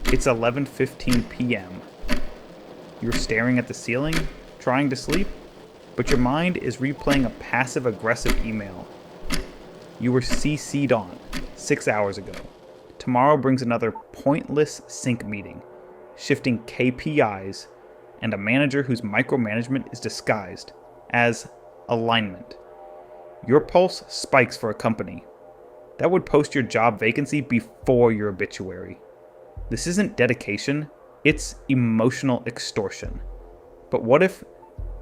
It's 11:15 p.m. You're staring at the ceiling, trying to sleep, but your mind is replaying a passive-aggressive email you were CC'd on 6 hours ago. Tomorrow brings another pointless sync meeting, shifting KPIs, and a manager whose micromanagement is disguised as alignment. Your pulse spikes for a company that would post your job vacancy before your obituary. This isn't dedication, it's emotional extortion. But what if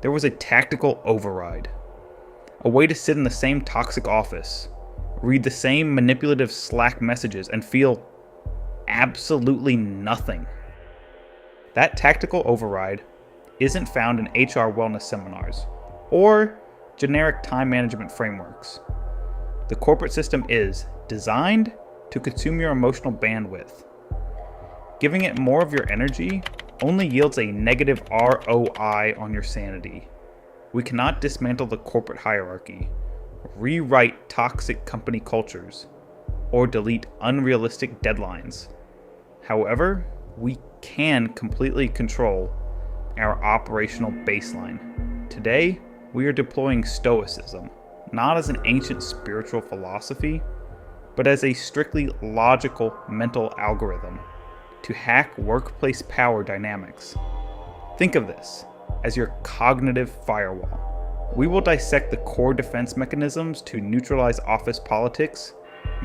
there was a tactical override? A way to sit in the same toxic office, read the same manipulative Slack messages, and feel absolutely nothing. That tactical override isn't found in HR wellness seminars or generic time management frameworks. The corporate system is designed to consume your emotional bandwidth. Giving it more of your energy only yields a negative ROI on your sanity. We cannot dismantle the corporate hierarchy, rewrite toxic company cultures, or delete unrealistic deadlines. However, we can completely control our operational baseline. Today, we are deploying Stoicism, not as an ancient spiritual philosophy, but as a strictly logical mental algorithm to hack workplace power dynamics. Think of this as your cognitive firewall. We will dissect the core defense mechanisms to neutralize office politics,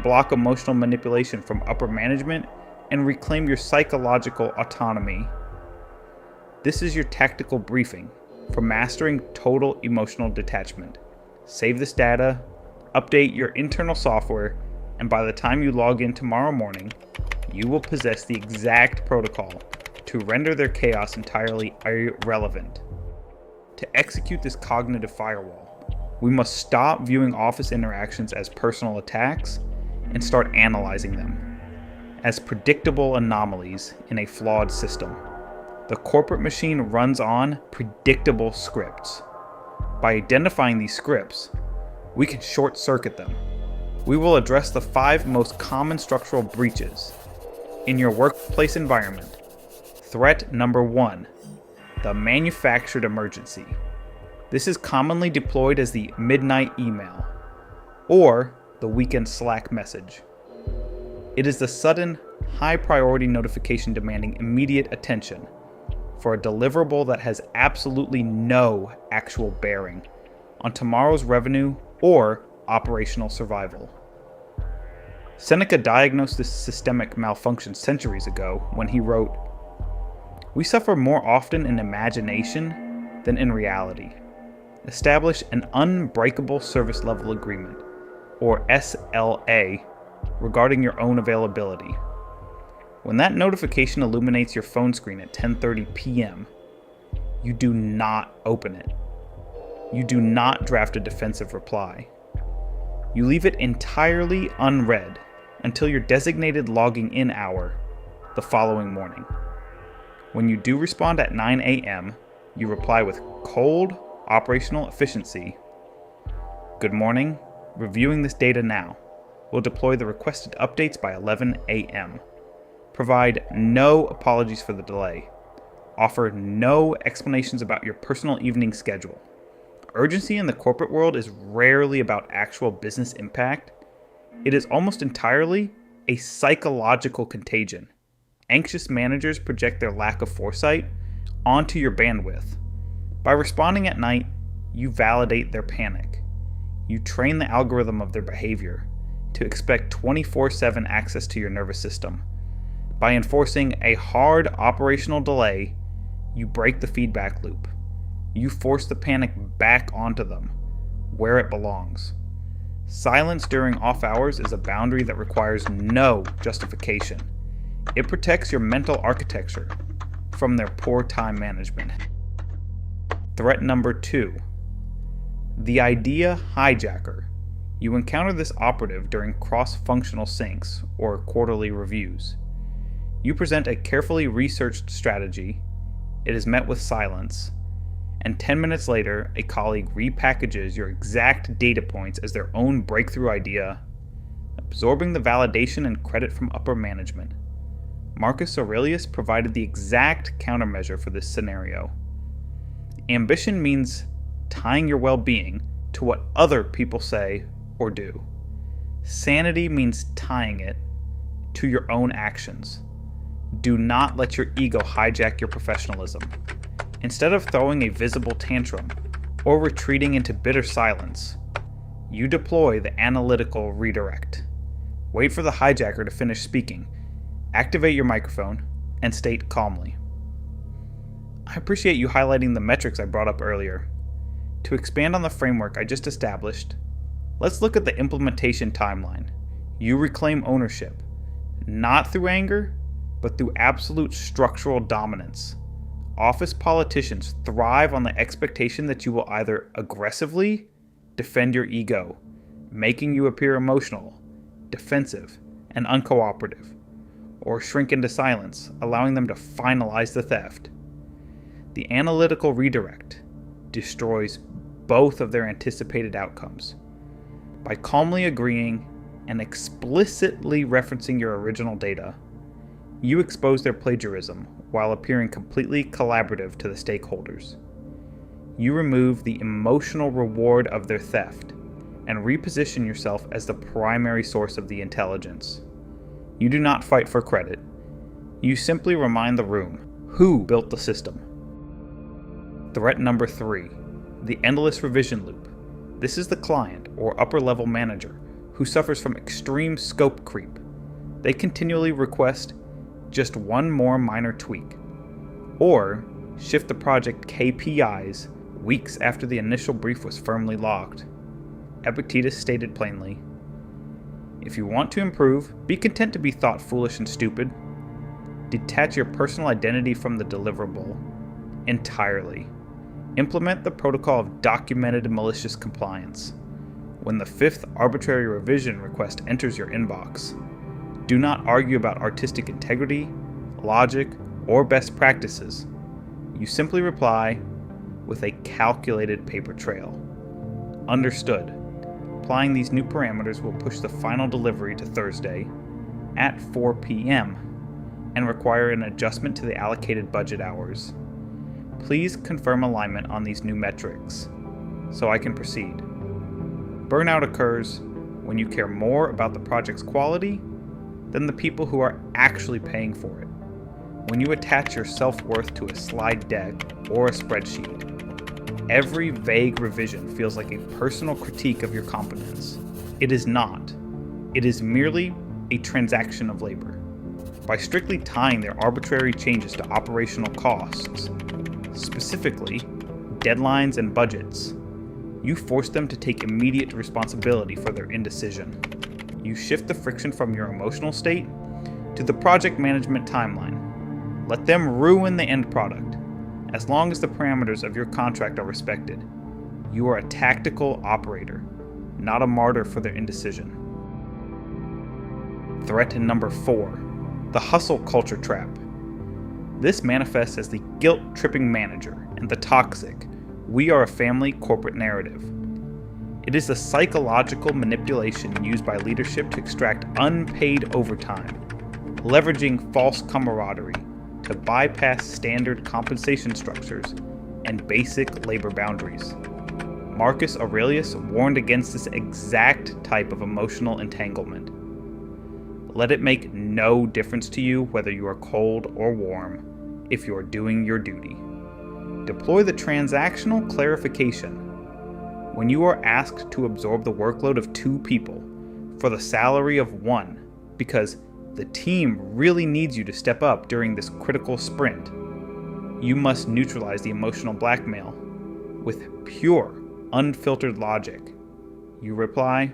block emotional manipulation from upper management, and reclaim your psychological autonomy. This is your tactical briefing for mastering total emotional detachment. Save this data, update your internal software, and by the time you log in tomorrow morning, you will possess the exact protocol to render their chaos entirely irrelevant. To execute this cognitive firewall, we must stop viewing office interactions as personal attacks and start analyzing them as predictable anomalies in a flawed system. The corporate machine runs on predictable scripts. By identifying these scripts, we can short-circuit them. We will address the 5 most common structural breaches in your workplace environment. Threat number 1, the manufactured emergency. This is commonly deployed as the midnight email or the weekend Slack message. It is the sudden, high-priority notification demanding immediate attention for a deliverable that has absolutely no actual bearing on tomorrow's revenue or operational survival. Seneca diagnosed this systemic malfunction centuries ago when he wrote, "We suffer more often in imagination than in reality. Establish an unbreakable service level agreement, or SLA, regarding your own availability. When that notification illuminates your phone screen at 10:30 p.m., you do not open it. You do not draft a defensive reply. You leave it entirely unread until your designated logging in hour the following morning. When you do respond at 9 a.m., you reply with cold operational efficiency. Good morning, reviewing this data now. We'll deploy the requested updates by 11 a.m. Provide no apologies for the delay. Offer no explanations about your personal evening schedule. Urgency in the corporate world is rarely about actual business impact. It is almost entirely a psychological contagion. Anxious managers project their lack of foresight onto your bandwidth. By responding at night, you validate their panic. You train the algorithm of their behavior to expect 24/7 access to your nervous system. By enforcing a hard operational delay, you break the feedback loop. You force the panic back onto them, where it belongs. Silence during off hours is a boundary that requires no justification. It protects your mental architecture from their poor time management. Threat number 2, the idea hijacker. You encounter this operative during cross-functional syncs or quarterly reviews. You present a carefully researched strategy. It is met with silence, and 10 minutes later, a colleague repackages your exact data points as their own breakthrough idea, absorbing the validation and credit from upper management. Marcus Aurelius provided the exact countermeasure for this scenario. Ambition means tying your well-being to what other people say or do. Sanity means tying it to your own actions. Do not let your ego hijack your professionalism. Instead of throwing a visible tantrum or retreating into bitter silence, you deploy the analytical redirect. Wait for the hijacker to finish speaking, activate your microphone, and state calmly. I appreciate you highlighting the metrics I brought up earlier. To expand on the framework I just established, let's look at the implementation timeline. You reclaim ownership, not through anger, but through absolute structural dominance. Office politicians thrive on the expectation that you will either aggressively defend your ego, making you appear emotional, defensive, and uncooperative, or shrink into silence, allowing them to finalize the theft. The analytical redirect destroys both of their anticipated outcomes. By calmly agreeing and explicitly referencing your original data, you expose their plagiarism while appearing completely collaborative to the stakeholders. You remove the emotional reward of their theft and reposition yourself as the primary source of the intelligence. You do not fight for credit. You simply remind the room who built the system. Threat number 3, the endless revision loop. This is the client or upper-level manager who suffers from extreme scope creep. They continually request just one more minor tweak, or shift the project KPIs weeks after the initial brief was firmly locked. Epictetus stated plainly, "If you want to improve, be content to be thought foolish and stupid. Detach your personal identity from the deliverable entirely. Implement the protocol of documented malicious compliance. When the 5th arbitrary revision request enters your inbox, do not argue about artistic integrity, logic, or best practices. You simply reply with a calculated paper trail. Understood. Applying these new parameters will push the final delivery to Thursday at 4 p.m. and require an adjustment to the allocated budget hours. Please confirm alignment on these new metrics so I can proceed." Burnout occurs when you care more about the project's quality than the people who are actually paying for it. When you attach your self-worth to a slide deck or a spreadsheet, every vague revision feels like a personal critique of your competence. It is not. It is merely a transaction of labor. By strictly tying their arbitrary changes to operational costs, specifically deadlines and budgets, you force them to take immediate responsibility for their indecision. You shift the friction from your emotional state to the project management timeline. Let them ruin the end product. As long as the parameters of your contract are respected, you are a tactical operator, not a martyr for their indecision. Threat number 4, the hustle culture trap. This manifests as the guilt-tripping manager and the toxic "we are a family" corporate narrative. It is a psychological manipulation used by leadership to extract unpaid overtime, leveraging false camaraderie to bypass standard compensation structures and basic labor boundaries. Marcus Aurelius warned against this exact type of emotional entanglement. Let it make no difference to you whether you are cold or warm if you are doing your duty. Deploy the transactional clarification. When you are asked to absorb the workload of 2 people for the salary of 1 because the team really needs you to step up during this critical sprint, you must neutralize the emotional blackmail with pure, unfiltered logic. You reply,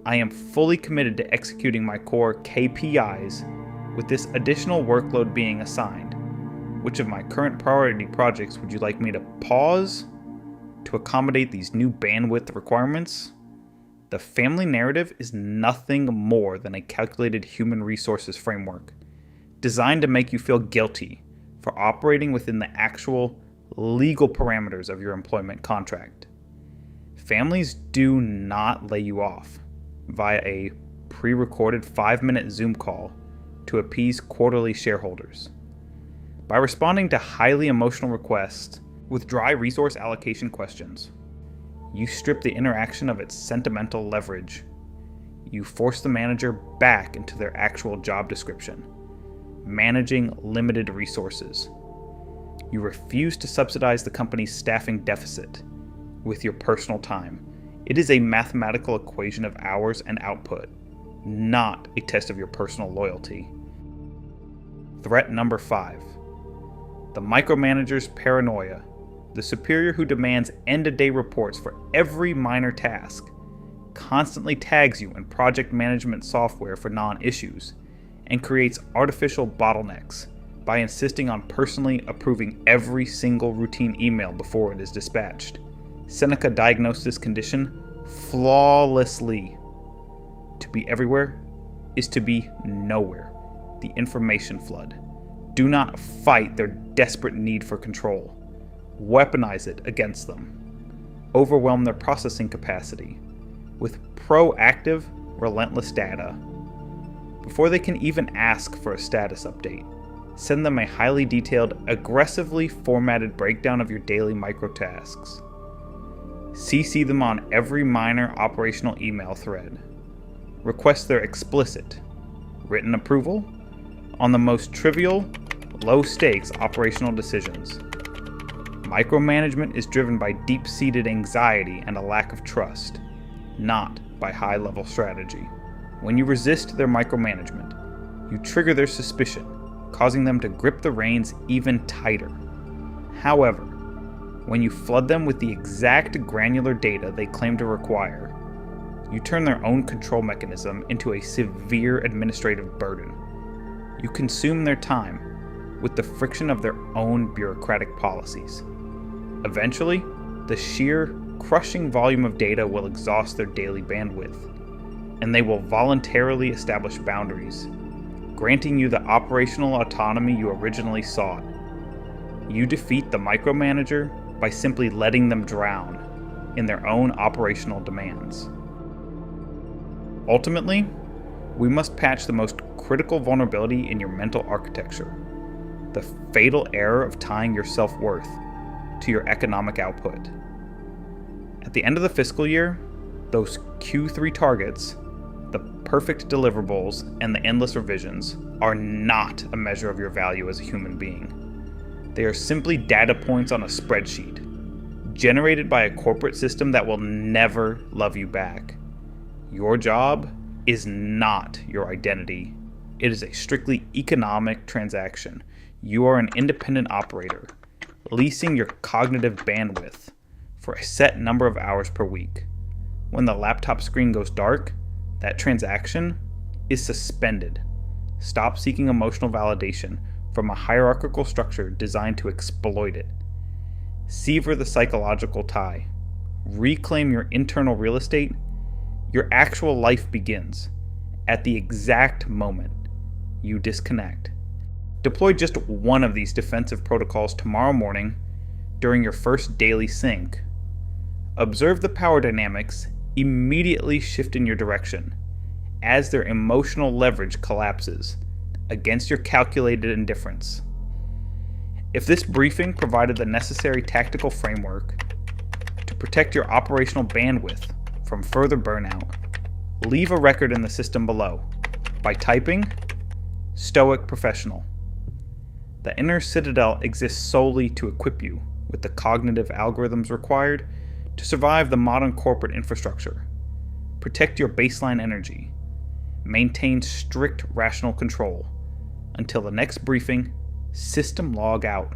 "I am fully committed to executing my core KPIs with this additional workload being assigned. Which of my current priority projects would you like me to pause to accommodate these new bandwidth requirements?" The family narrative is nothing more than a calculated human resources framework designed to make you feel guilty for operating within the actual legal parameters of your employment contract. Families do not lay you off via a pre-recorded 5-minute Zoom call to appease quarterly shareholders. By responding to highly emotional requests with dry resource allocation questions, you strip the interaction of its sentimental leverage. You force the manager back into their actual job description, managing limited resources. You refuse to subsidize the company's staffing deficit with your personal time. It is a mathematical equation of hours and output, not a test of your personal loyalty. Threat number 5. The micromanager's paranoia, the superior who demands end-of-day reports for every minor task, constantly tags you in project management software for non-issues, and creates artificial bottlenecks by insisting on personally approving every single routine email before it is dispatched. Seneca diagnosed this condition flawlessly. To be everywhere is to be nowhere. The information flood. Do not fight their desperate need for control. Weaponize it against them. Overwhelm their processing capacity with proactive, relentless data. Before they can even ask for a status update, send them a highly detailed, aggressively formatted breakdown of your daily microtasks. CC them on every minor operational email thread. Request their explicit, written approval on the most trivial, low-stakes operational decisions. Micromanagement is driven by deep-seated anxiety and a lack of trust, not by high-level strategy. When you resist their micromanagement, you trigger their suspicion, causing them to grip the reins even tighter. However, when you flood them with the exact granular data they claim to require, you turn their own control mechanism into a severe administrative burden. You consume their time with the friction of their own bureaucratic policies. Eventually, the sheer, crushing volume of data will exhaust their daily bandwidth, and they will voluntarily establish boundaries, granting you the operational autonomy you originally sought. You defeat the micromanager by simply letting them drown in their own operational demands. Ultimately, we must patch the most critical vulnerability in your mental architecture, the fatal error of tying your self-worth to your economic output. At the end of the fiscal year, those Q3 targets, the perfect deliverables, and the endless revisions are not a measure of your value as a human being. They are simply data points on a spreadsheet, generated by a corporate system that will never love you back. Your job is not your identity. It is a strictly economic transaction. You are an independent operator, leasing your cognitive bandwidth for a set number of hours per week. When the laptop screen goes dark, that transaction is suspended. Stop seeking emotional validation from a hierarchical structure designed to exploit it. Sever the psychological tie. Reclaim your internal real estate. Your actual life begins at the exact moment you disconnect. Deploy just one of these defensive protocols tomorrow morning during your first daily sync. Observe the power dynamics immediately shift in your direction as their emotional leverage collapses against your calculated indifference. If this briefing provided the necessary tactical framework to protect your operational bandwidth from further burnout, leave a record in the system below by typing Stoic Professional. The inner citadel exists solely to equip you with the cognitive algorithms required to survive the modern corporate infrastructure. Protect your baseline energy. Maintain strict rational control. Until the next briefing, system log out.